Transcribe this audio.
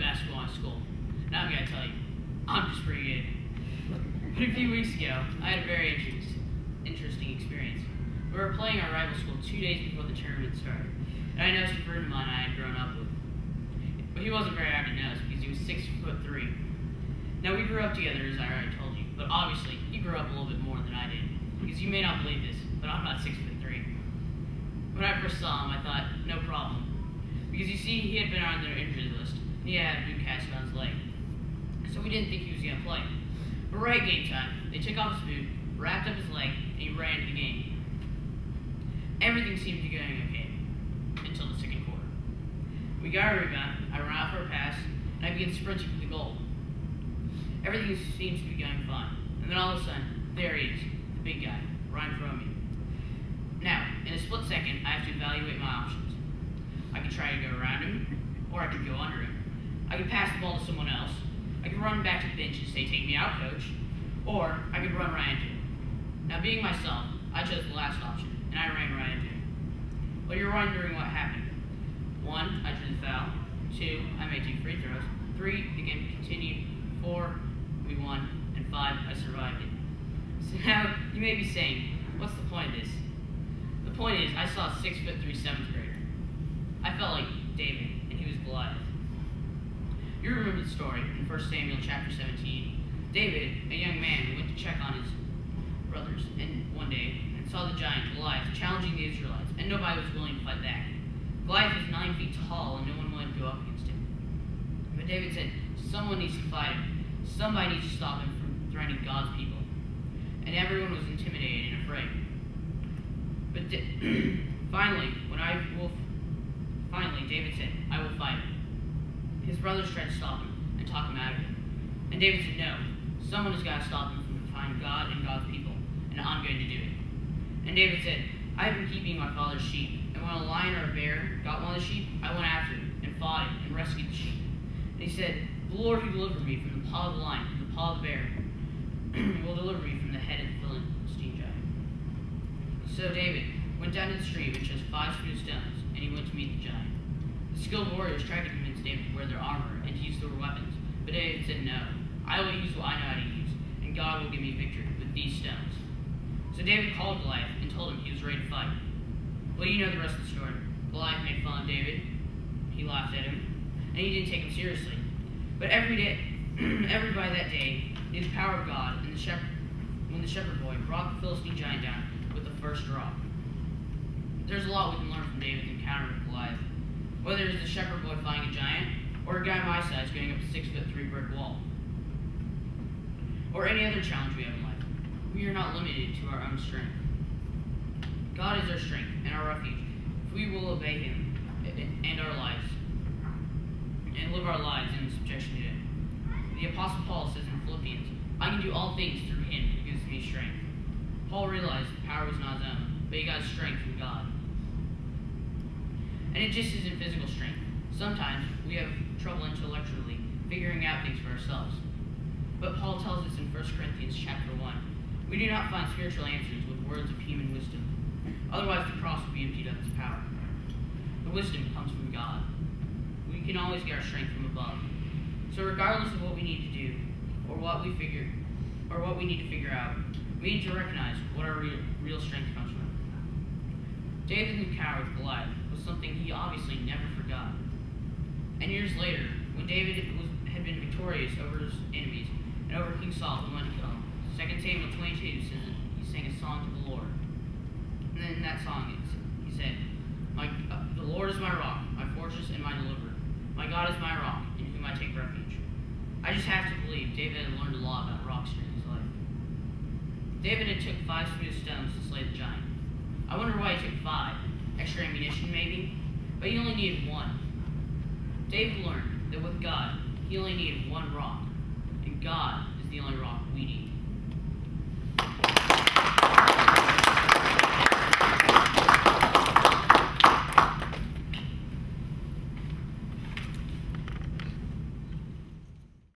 basketball in school. Now I'm going to tell you, I'm just pretty good. But a few weeks ago, I had a very interesting experience. We were playing our rival school 2 days before the tournament started, and I noticed a friend of mine I had grown up with. But he wasn't very hard to notice because he was 6'3". Now we grew up together, as I already told you, but obviously he grew up a little bit more than I did. Because you may not believe this, but I'm not 6'3". When I first saw him, I thought, no problem. Because you see, he had been on their injury list, and he had a boot cast on his leg. So we didn't think he was going to play. But right game time, they took off his boot, wrapped up his leg, and he ran to the game. Everything seemed to be going okay, until the second quarter. We got a rebound, I ran out for a pass, and I began sprinting for the goal. Everything seems to be going fine, and then all of a sudden, there he is, the big guy, right in front of me. Now, in a split second, I have to evaluate my options. I could try to go around him, or I could go under him. I could pass the ball to someone else. I could run back to the bench and say, "Take me out, coach," or I could run right into him. Now, being myself, I chose the last option, and I ran right into him. Well, you're wondering what happened. 1, I drew the foul. 2, I made 2 free throws. 3, the game continued. 4, we won. And 5, I survived it. So now, you may be saying, what's the point of this? The point is, I saw a 6'3" 7th grader. I felt like David, and he was Goliath. You remember the story in 1 Samuel chapter 17. David, a young man, went to check on his brothers one day and saw the giant Goliath challenging the Israelites, and nobody was willing to fight back. Goliath was 9 feet tall, and no one wanted to go up against him. But David said, someone needs to fight him. Somebody needs to stop him from threatening God's people. And everyone was intimidated and afraid. But finally, David said, I will fight him. His brothers tried to stop him and talk him out of it. And David said, no, someone has got to stop him from defying God and God's people, and I'm going to do it. And David said, I have been keeping my father's sheep, and when a lion or a bear got one of the sheep, I went after it and fought it and rescued the sheep. And he said, the Lord who delivered me from the paw of the lion, from the paw of the bear, will deliver me from the head of the Philistine giant. So David went down to the stream and chose 5 smooth stones, and he went to meet the giant. The skilled warriors tried to convince David to wear their armor and to use their weapons, but David said, no, I will use what I know how to use, and God will give me victory with these stones. So David called Goliath and told him he was ready to fight. Well, you know the rest of the story. Goliath made fun of David, he laughed at him, and he didn't take him seriously. But everybody that day knew the power of God, and when the shepherd boy brought the Philistine giant down with the first drop. There's a lot we can learn from David's encounter with Goliath. Whether it's the shepherd boy fighting a giant, or a guy my size going up a 6'3" brick wall, or any other challenge we have in life, we are not limited to our own strength. God is our strength and our refuge if we will obey Him and our lives, and live our lives in subjection to Him. The Apostle Paul says in Philippians, I can do all things through Him who gives me strength. Paul realized the power was not his own, but he got strength from God. And it just isn't physical strength. Sometimes we have trouble intellectually figuring out things for ourselves. But Paul tells us in 1 Corinthians chapter 1, we do not find spiritual answers with words of human wisdom. Otherwise the cross would be emptied of its power. The wisdom comes from God. We can always get our strength from above. So regardless of what we need to do, or what we need to figure out, we need to recognize what our real strength comes from. David's encounter with Goliath was something he obviously never forgot. And years later, when David had been victorious over his enemies and over King Saul who wanted to kill him, 2 Samuel 22 says he sang a song to the Lord. And then in that song he said, the Lord is my rock, my fortress and my deliverer. My God is my rock, in whom I take refuge. I just have to believe David had learned a lot about rocks during his life. David had took 5 smooth stones to slay the giant. I wonder why he took 5. Extra ammunition, maybe? But he only needed 1. David learned that with God, he only needed 1 rock. And God is the only rock we need.